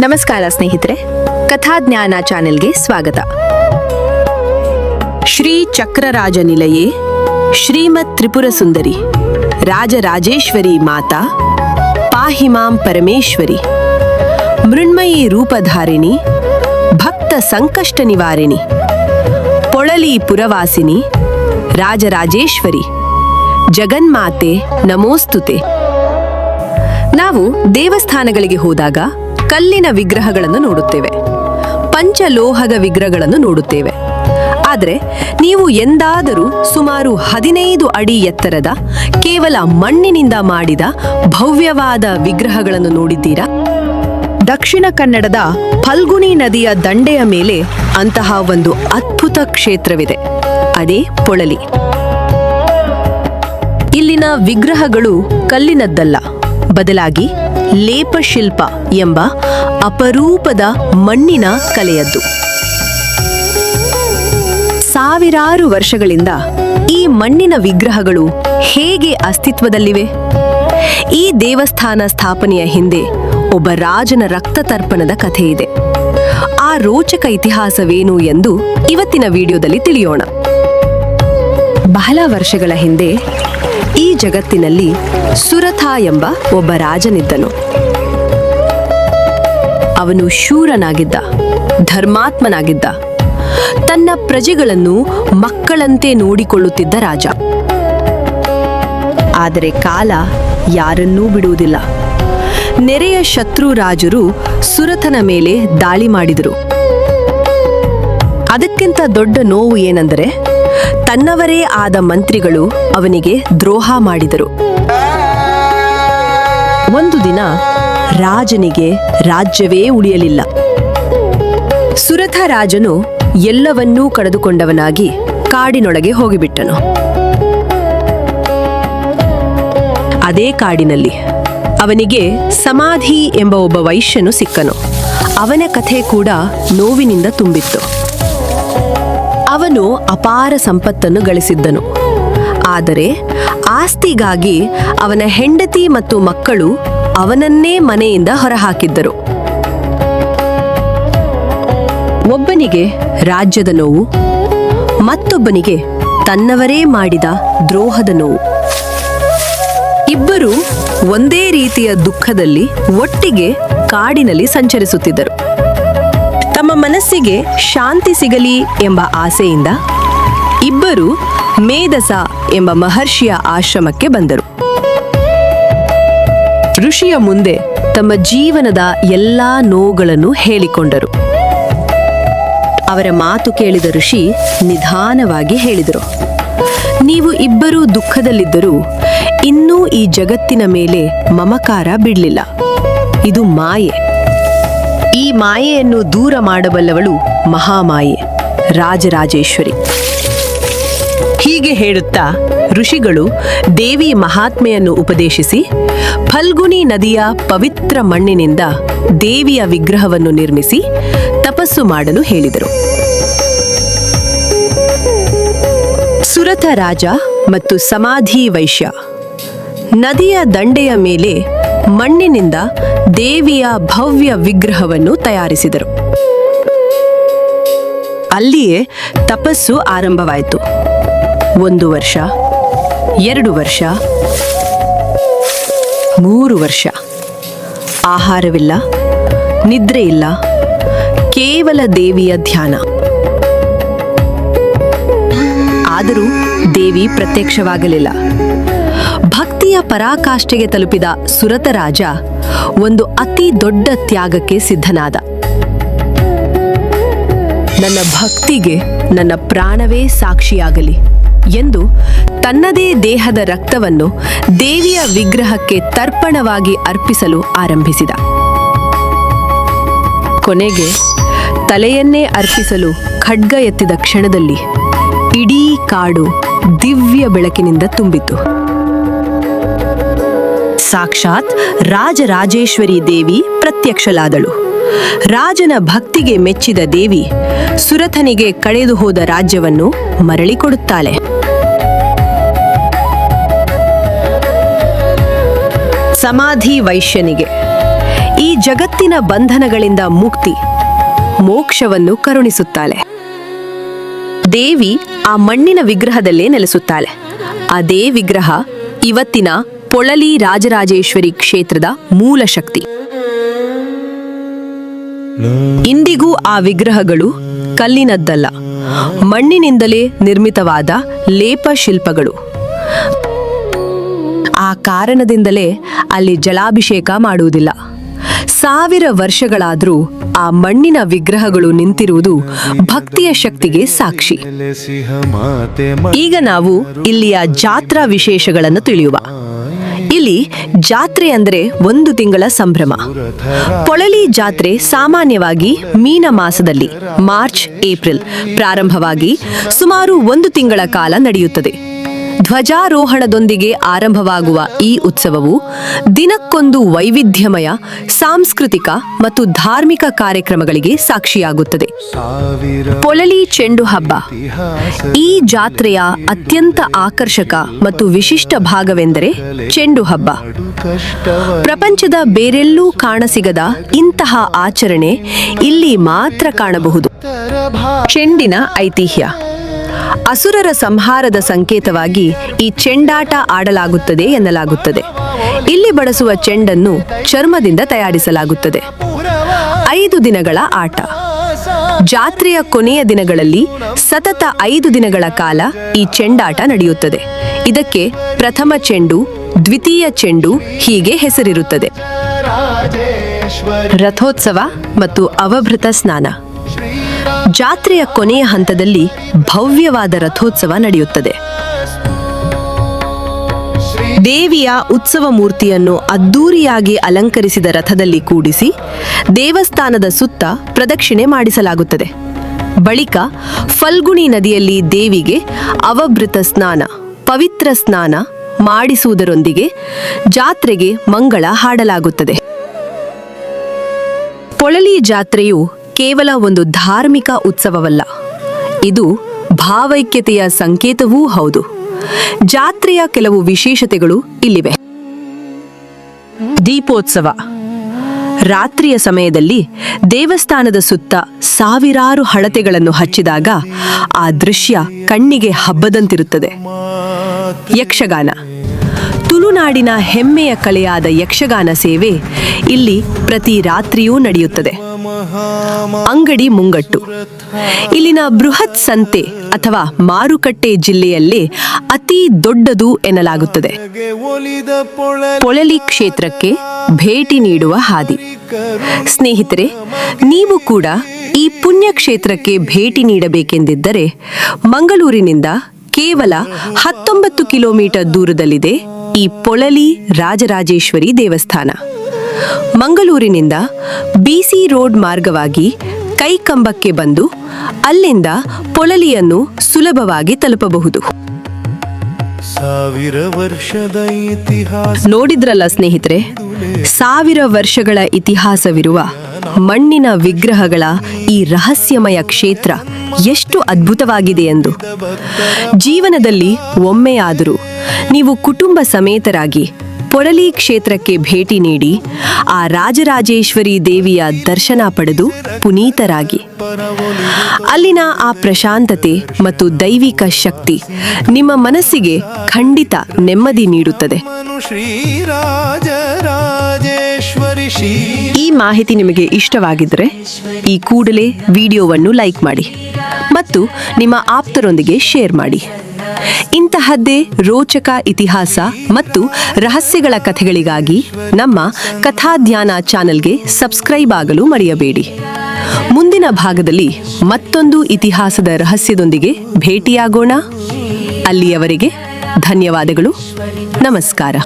ನಮಸ್ಕಾರ ಸ್ನೇಹಿತರೆ, ಕಥಾಜ್ಞಾನ ಚಾನೆಲ್ಗೆ ಸ್ವಾಗತ. ಶ್ರೀ ಚಕ್ರರಾಜ ನಿಲಯೇ ಶ್ರೀಮತ್ ತ್ರಿಪುರ ಸುಂದರಿ ರಾಜರಾಜೇಶ್ವರಿ ಮಾತಾ ಪಾಹಿ ಮಾಂ ಪರಮೇಶ್ವರಿ ಮೃಣ್ಮಯಿ ರೂಪಧಾರಿಣಿ ಭಕ್ತ ಸಂಕಷ್ಟ ನಿವಾರಿಣಿ ಪೊಳಲಿ ಪುರವಾಸಿನಿ ರಾಜರಾಜೇಶ್ವರಿ ಜಗನ್ಮಾತೆ ನಮೋಸ್ತುತೆ. ನಾವು ದೇವಸ್ಥಾನಗಳಿಗೆ ಹೋದಾಗ ಕಲ್ಲಿನ ವಿಗ್ರಹಗಳನ್ನು ನೋಡುತ್ತೇವೆ, ಪಂಚಲೋಹದ ವಿಗ್ರಹಗಳನ್ನು ನೋಡುತ್ತೇವೆ. ಆದರೆ ನೀವು ಎಂದಾದರೂ ಸುಮಾರು 15 ಅಡಿ ಎತ್ತರದ ಕೇವಲ ಮಣ್ಣಿನಿಂದ ಮಾಡಿದ ಭವ್ಯವಾದ ವಿಗ್ರಹಗಳನ್ನು ನೋಡಿದ್ದೀರಾ? ದಕ್ಷಿಣ ಕನ್ನಡದ ಫಲ್ಗುಣಿ ನದಿಯ ದಂಡೆಯ ಮೇಲೆ ಅಂತಹ ಒಂದು ಅದ್ಭುತ ಕ್ಷೇತ್ರವಿದೆ, ಅದೇ ಪೊಳಲಿ. ಇಲ್ಲಿನ ವಿಗ್ರಹಗಳು ಕಲ್ಲಿನದ್ದಲ್ಲ, ಬದಲಾಗಿ ಲೇಪಶಿಲ್ಪ ಎಂಬ ಅಪರೂಪದ ಮಣ್ಣಿನ ಕಲೆಯದ್ದು. ಸಾವಿರಾರು ವರ್ಷಗಳಿಂದ ಈ ಮಣ್ಣಿನ ವಿಗ್ರಹಗಳು ಹೇಗೆ ಅಸ್ತಿತ್ವದಲ್ಲಿವೆ? ಈ ದೇವಸ್ಥಾನ ಸ್ಥಾಪನೆಯ ಹಿಂದೆ ಒಬ್ಬ ರಾಜನ ರಕ್ತತರ್ಪಣದ ಕಥೆ ಇದೆ. ಆ ರೋಚಕ ಇತಿಹಾಸವೇನು ಎಂದು ಇವತ್ತಿನ ವಿಡಿಯೋದಲ್ಲಿ ತಿಳಿಯೋಣ. ಬಹಳ ವರ್ಷಗಳ ಹಿಂದೆ ಈ ಜಗತ್ತಿನಲ್ಲಿ ಸುರಥ ಎಂಬ ಒಬ್ಬ ರಾಜನಿದ್ದನು. ಅವನು ಶೂರನಾಗಿದ್ದ, ಧರ್ಮಾತ್ಮನಾಗಿದ್ದ, ತನ್ನ ಪ್ರಜೆಗಳನ್ನು ಮಕ್ಕಳಂತೆ ನೋಡಿಕೊಳ್ಳುತ್ತಿದ್ದ ರಾಜ. ಆದರೆ ಕಾಲ ಯಾರನ್ನೂ ಬಿಡುವುದಿಲ್ಲ. ನೆರೆಯ ಶತ್ರು ರಾಜರು ಸುರಥನ ಮೇಲೆ ದಾಳಿ ಮಾಡಿದರು. ಅದಕ್ಕಿಂತ ದೊಡ್ಡ ನೋವು ಏನೆಂದರೆ, ತನ್ನವರೇ ಆದ ಮಂತ್ರಿಗಳು ಅವನಿಗೆ ದ್ರೋಹ ಮಾಡಿದರು. ಒಂದು ದಿನ ರಾಜನಿಗೆ ರಾಜ್ಯವೇ ಉಳಿಯಲಿಲ್ಲ. ಸುರಥ ರಾಜನು ಎಲ್ಲವನ್ನೂ ಕಳೆದುಕೊಂಡವನಾಗಿ ಕಾಡಿನೊಳಗೆ ಹೋಗಿಬಿಟ್ಟನು. ಅದೇ ಕಾಡಿನಲ್ಲಿ ಅವನಿಗೆ ಸಮಾಧಿ ಎಂಬ ಒಬ್ಬ ವೈಶ್ಯನು ಸಿಕ್ಕನು. ಅವನ ಕಥೆ ಕೂಡ ನೋವಿನಿಂದ ತುಂಬಿತ್ತು. ಅವನು ಅಪಾರ ಸಂಪತ್ತನ್ನು ಗಳಿಸಿದ್ದನು. ಆದರೆ ಆಸ್ತಿಗಾಗಿ ಅವನ ಹೆಂಡತಿ ಮತ್ತು ಮಕ್ಕಳು ಅವನನ್ನೇ ಮನೆಯಿಂದ ಹೊರಹಾಕಿದ್ದರು. ಒಬ್ಬನಿಗೆ ರಾಜ್ಯದ ನೋವು, ಮತ್ತೊಬ್ಬನಿಗೆ ತನ್ನವರೇ ಮಾಡಿದ ದ್ರೋಹದ ನೋವು. ಇಬ್ಬರು ಒಂದೇ ರೀತಿಯ ದುಃಖದಲ್ಲಿ ಒಟ್ಟಿಗೆ ಕಾಡಿನಲ್ಲಿ ಸಂಚರಿಸುತ್ತಿದ್ದರು. ತಮ್ಮ ಮನಸ್ಸಿಗೆ ಶಾಂತಿ ಸಿಗಲಿ ಎಂಬ ಆಸೆಯಿಂದ ಇಬ್ಬರು ಮೇಧಸ ಎಂಬ ಮಹರ್ಷಿಯ ಆಶ್ರಮಕ್ಕೆ ಬಂದರು. ಋಷಿಯ ಮುಂದೆ ತಮ್ಮ ಜೀವನದ ಎಲ್ಲಾ ನೋವುಗಳನ್ನು ಹೇಳಿಕೊಂಡರು. ಅವರ ಮಾತು ಕೇಳಿದ ಋಷಿ ನಿಧಾನವಾಗಿ ಹೇಳಿದರು, ನೀವು ಇಬ್ಬರೂ ದುಃಖದಲ್ಲಿದ್ದರೂ ಇನ್ನೂ ಈ ಜಗತ್ತಿನ ಮೇಲೆ ಮಮಕಾರ ಬಿಡಲಿಲ್ಲ. ಇದು ಮಾಯೆ. ಈ ಮಾಯೆಯನ್ನು ದೂರ ಮಾಡಬಲ್ಲವಳು ಮಹಾಮಾಯೆ, ರಾಜರಾಜೇಶ್ವರಿ. ಹೀಗೆ ಹೇಳುತ್ತಾ ಋಷಿಗಳು ದೇವಿ ಮಹಾತ್ಮೆಯನ್ನು ಉಪದೇಶಿಸಿ ಫಲ್ಗುಣಿ ನದಿಯ ಪವಿತ್ರ ಮಣ್ಣಿನಿಂದ ದೇವಿಯ ವಿಗ್ರಹವನ್ನು ನಿರ್ಮಿಸಿ ತಪಸ್ಸು ಮಾಡಲು ಹೇಳಿದರು. ಸುರಥ ರಾಜ ಮತ್ತು ಸಮಾಧಿ ವೈಶ್ಯ ನದಿಯ ದಂಡೆಯ ಮೇಲೆ ಮಣ್ಣಿನಿಂದ ದೇವಿಯ ಭವ್ಯ ವಿಗ್ರಹವನ್ನು ತಯಾರಿಸಿದರು. ಅಲ್ಲಿಯೇ ತಪಸ್ಸು ಆರಂಭವಾಯಿತು. 1 ವರ್ಷ, 2 ವರ್ಷ, 3 ವರ್ಷ. ಆಹಾರವಿಲ್ಲ, ನಿದ್ರೆ ಇಲ್ಲ, ಕೇವಲ ದೇವಿಯ ಧ್ಯಾನ. ಆದರೂ ದೇವಿ ಪ್ರತ್ಯಕ್ಷವಾಗಲಿಲ್ಲ. ಭಕ್ತಿಯ ಪರಾಕಾಷ್ಠೆಗೆ ತಲುಪಿದ ಸುರಥ ರಾಜ ಒಂದು ಅತಿ ದೊಡ್ಡ ತ್ಯಾಗಕ್ಕೆ ಸಿದ್ಧನಾದ. ನನ್ನ ಭಕ್ತಿಗೆ ನನ್ನ ಪ್ರಾಣವೇ ಸಾಕ್ಷಿಯಾಗಲಿ ಎಂದು ತನ್ನದೇ ದೇಹದ ರಕ್ತವನ್ನು ದೇವಿಯ ವಿಗ್ರಹಕ್ಕೆ ತರ್ಪಣವಾಗಿ ಅರ್ಪಿಸಲು ಆರಂಭಿಸಿದ. ಕೊನೆಗೆ ತಲೆಯನ್ನೇ ಅರ್ಪಿಸಲು ಖಡ್ಗ ಎತ್ತಿದ ಕ್ಷಣದಲ್ಲಿ ಇಡೀ ಕಾಡು ದಿವ್ಯ ಬೆಳಕಿನಿಂದ ತುಂಬಿತು. ಸಾಕ್ಷಾತ್ ರಾಜರಾಜೇಶ್ವರಿ ದೇವಿ ಪ್ರತ್ಯಕ್ಷಳಾದಳು. ರಾಜನ ಭಕ್ತಿಗೆ ಮೆಚ್ಚಿದ ದೇವಿ ಸುರಥನಿಗೆ ಕಳೆದು ಹೋದ ರಾಜ್ಯವನ್ನು ಮರಳಿಕೊಡುತ್ತಾಳೆ. ಸಮಾಧಿ ವೈಶ್ಯನಿಗೆ ಈ ಜಗತ್ತಿನ ಬಂಧನಗಳಿಂದ ಮುಕ್ತಿ, ಮೋಕ್ಷವನ್ನು ಕರುಣಿಸುತ್ತಾಳೆ. ದೇವಿ ಆ ಮಣ್ಣಿನ ವಿಗ್ರಹದಲ್ಲೇ ನೆಲೆಸುತ್ತಾಳೆ. ಅದೇ ವಿಗ್ರಹ ಇವತ್ತಿನ ಪೊಳಲಿ ರಾಜರಾಜೇಶ್ವರಿ ಕ್ಷೇತ್ರದ ಮೂಲ ಶಕ್ತಿ. ಇಂದಿಗೂ ಆ ವಿಗ್ರಹಗಳು ಕಲ್ಲಿನದ್ದಲ್ಲ, ಮಣ್ಣಿನಿಂದಲೇ ನಿರ್ಮಿತವಾದ ಲೇಪ ಶಿಲ್ಪಗಳು. ಆ ಕಾರಣದಿಂದಲೇ ಅಲ್ಲಿ ಜಲಾಭಿಷೇಕ ಮಾಡುವುದಿಲ್ಲ. 1000 ವರ್ಷಗಳಾದರೂ ಆ ಮಣ್ಣಿನ ವಿಗ್ರಹಗಳು ನಿಂತಿರುವುದು ಭಕ್ತಿಯ ಶಕ್ತಿಗೆ ಸಾಕ್ಷಿ. ಈಗ ನಾವು ಇಲ್ಲಿಯ ಜಾತ್ರಾ ವಿಶೇಷಗಳನ್ನು ತಿಳಿಯುವ. ಇಲ್ಲಿ ಜಾತ್ರೆ ಅಂದರೆ 1 ತಿಂಗಳ ಸಂಭ್ರಮ. ಪೊಳಲಿ ಜಾತ್ರೆ ಸಾಮಾನ್ಯವಾಗಿ ಮೀನ ಮಾಸದಲ್ಲಿ ಮಾರ್ಚ್ ಏಪ್ರಿಲ್ ಪ್ರಾರಂಭವಾಗಿ ಸುಮಾರು 1 ತಿಂಗಳ ಕಾಲ ನಡೆಯುತ್ತದೆ. ಧ್ವಜಾರೋಹಣದೊಂದಿಗೆ ಆರಂಭವಾಗುವ ಈ ಉತ್ಸವವು ದಿನಕ್ಕೊಂದು ವೈವಿಧ್ಯಮಯ ಸಾಂಸ್ಕೃತಿಕ ಮತ್ತು ಧಾರ್ಮಿಕ ಕಾರ್ಯಕ್ರಮಗಳಿಗೆ ಸಾಕ್ಷಿಯಾಗುತ್ತದೆ. ಪೊಳಲಿ ಚೆಂಡು ಹಬ್ಬ ಈ ಜಾತ್ರೆಯ ಅತ್ಯಂತ ಆಕರ್ಷಕ ಮತ್ತು ವಿಶಿಷ್ಟ ಭಾಗವೆಂದರೆ ಚೆಂಡು ಹಬ್ಬ. ಪ್ರಪಂಚದ ಬೇರೆಲ್ಲೂ ಕಾಣಸಿಗದ ಇಂತಹ ಆಚರಣೆ ಇಲ್ಲಿ ಮಾತ್ರ ಕಾಣಬಹುದು. ಚೆಂಡಿನ ಐತಿಹ್ಯ. ಅಸುರರ ಸಂಹಾರದ ಸಂಕೇತವಾಗಿ ಈ ಚೆಂಡಾಟ ಆಡಲಾಗುತ್ತದೆ ಎನ್ನಲಾಗುತ್ತದೆ. ಇಲ್ಲಿ ಬಳಸುವ ಚೆಂಡನ್ನು ಚರ್ಮದಿಂದ ತಯಾರಿಸಲಾಗುತ್ತದೆ. 5 ದಿನಗಳ ಆಟ. ಜಾತ್ರೆಯ ಕೊನೆಯ ದಿನಗಳಲ್ಲಿ ಸತತ 5 ದಿನಗಳ ಕಾಲ ಈ ಚೆಂಡಾಟ ನಡೆಯುತ್ತದೆ. ಇದಕ್ಕೆ ಪ್ರಥಮ ಚೆಂಡು, ದ್ವಿತೀಯ ಚೆಂಡು ಹೀಗೆ ಹೆಸರಿರುತ್ತದೆ. ರಥೋತ್ಸವ ಮತ್ತು ಅವಭೃತ ಸ್ನಾನ. ಜಾತ್ರೆಯ ಕೊನೆಯ ಹಂತದಲ್ಲಿ ಭವ್ಯವಾದ ರಥೋತ್ಸವ ನಡೆಯುತ್ತದೆ. ದೇವಿಯ ಉತ್ಸವ ಮೂರ್ತಿಯನ್ನು ಅದ್ದೂರಿಯಾಗಿ ಅಲಂಕರಿಸಿದ ರಥದಲ್ಲಿ ಕೂಡಿಸಿ ದೇವಸ್ಥಾನದ ಸುತ್ತ ಪ್ರದಕ್ಷಿಣೆ ಮಾಡಿಸಲಾಗುತ್ತದೆ. ಬಳಿಕ ಫಲ್ಗುಣಿ ನದಿಯಲ್ಲಿ ದೇವಿಗೆ ಅವಭೃತ ಸ್ನಾನ, ಪವಿತ್ರ ಸ್ನಾನ ಮಾಡಿಸುವುದರೊಂದಿಗೆ ಜಾತ್ರೆಗೆ ಮಂಗಳ ಹಾಡಲಾಗುತ್ತದೆ. ಪೊಳಲಿ ಜಾತ್ರೆಯು ಕೇವಲ ಒಂದು ಧಾರ್ಮಿಕ ಉತ್ಸವವಲ್ಲ, ಇದು ಭಾವೈಕ್ಯತೆಯ ಸಂಕೇತವೂ ಹೌದು. ಜಾತ್ರೆಯ ಕೆಲವು ವಿಶೇಷತೆಗಳು ಇಲ್ಲಿವೆ. ದೀಪೋತ್ಸವ. ರಾತ್ರಿಯ ಸಮಯದಲ್ಲಿ ದೇವಸ್ಥಾನದ ಸುತ್ತ ಸಾವಿರಾರು ಹಣತೆಗಳನ್ನು ಹಚ್ಚಿದಾಗ ಆ ದೃಶ್ಯ ಕಣ್ಣಿಗೆ ಹಬ್ಬದಂತಿರುತ್ತದೆ. ಯಕ್ಷಗಾನ. ತುಳುನಾಡಿನ ಹೆಮ್ಮೆಯ ಕಲೆಯಾದ ಯಕ್ಷಗಾನ ಸೇವೆ ಇಲ್ಲಿ ಪ್ರತಿ ರಾತ್ರಿಯೂ ನಡೆಯುತ್ತದೆ. ಅಂಗಡಿ ಮುಂಗಟ್ಟು. ಇಲ್ಲಿನ ಬೃಹತ್ ಸಂತೆ ಅಥವಾ ಮಾರುಕಟ್ಟೆ ಜಿಲ್ಲೆಯಲ್ಲೇ ಅತಿ ದೊಡ್ಡದು ಎನ್ನಲಾಗುತ್ತದೆ. ಪೊಳಲಿ ಕ್ಷೇತ್ರಕ್ಕೆ ಭೇಟಿ ನೀಡುವ ಹಾದಿ. ಸ್ನೇಹಿತರೆ, ನೀವು ಕೂಡ ಈ ಪುಣ್ಯ ಕ್ಷೇತ್ರಕ್ಕೆ ಭೇಟಿ ನೀಡಬೇಕೆಂದಿದ್ದರೆ ಮಂಗಳೂರಿನಿಂದ ಕೇವಲ 19 ಕಿಲೋಮೀಟರ್ ದೂರದಲ್ಲಿದೆ ಈ ಪೊಳಲಿ ರಾಜರಾಜೇಶ್ವರಿ ದೇವಸ್ಥಾನ. ಮಂಗಳೂರಿನಿಂದ BC ರೋಡ್ ಮಾರ್ಗವಾಗಿ ಕೈಕಂಬಕ್ಕೆ ಬಂದು ಅಲ್ಲಿಂದ ಪೊಳಲಿಯನ್ನು ಸುಲಭವಾಗಿ ತಲುಪಬಹುದು. ನೋಡಿದ್ರಲ್ಲ ಸ್ನೇಹಿತರೆ, 1000 ವರ್ಷಗಳ ಇತಿಹಾಸವಿರುವ ಮಣ್ಣಿನ ವಿಗ್ರಹಗಳ ಈ ರಹಸ್ಯಮಯ ಕ್ಷೇತ್ರ ಎಷ್ಟು ಅದ್ಭುತವಾಗಿದೆ ಎಂದು. ಜೀವನದಲ್ಲಿ ಒಮ್ಮೆಯಾದರೂ ನೀವು ಕುಟುಂಬ ಸಮೇತರಾಗಿ ಪೊಳಲಿ ಕ್ಷೇತ್ರಕ್ಕೆ ಭೇಟಿ ನೀಡಿ ಆ ರಾಜರಾಜೇಶ್ವರಿ ದೇವಿಯ ದರ್ಶನ ಪಡೆದು ಪುನೀತರಾಗಿ. ಅಲ್ಲಿನ ಆ ಪ್ರಶಾಂತತೆ ಮತ್ತು ದೈವಿಕ ಶಕ್ತಿ ನಿಮ್ಮ ಮನಸ್ಸಿಗೆ ಖಂಡಿತ ನೆಮ್ಮದಿ ನೀಡುತ್ತದೆ. ಈ ಮಾಹಿತಿ ನಿಮಗೆ ಇಷ್ಟವಾಗಿದ್ದರೆ ಈ ಕೂಡಲೇ ವಿಡಿಯೋವನ್ನು ಲೈಕ್ ಮಾಡಿ ಮತ್ತು ನಿಮ್ಮ ಆಪ್ತರೊಂದಿಗೆ ಶೇರ್ ಮಾಡಿ. ಇಂತಹದ್ದೇ ರೋಚಕ ಇತಿಹಾಸ ಮತ್ತು ರಹಸ್ಯಗಳ ಕಥೆಗಳಿಗಾಗಿ ನಮ್ಮ ಕಥಾಧ್ಯಾನ ಚಾನೆಲ್ಗೆ ಸಬ್ಸ್ಕ್ರೈಬ್ ಆಗಲು ಮರೆಯಬೇಡಿ. ಮುಂದಿನ ಭಾಗದಲ್ಲಿ ಮತ್ತೊಂದು ಇತಿಹಾಸದ ರಹಸ್ಯದೊಂದಿಗೆ ಭೇಟಿಯಾಗೋಣ. ಅಲ್ಲಿಯವರೆಗೆ ಧನ್ಯವಾದಗಳು. ನಮಸ್ಕಾರ.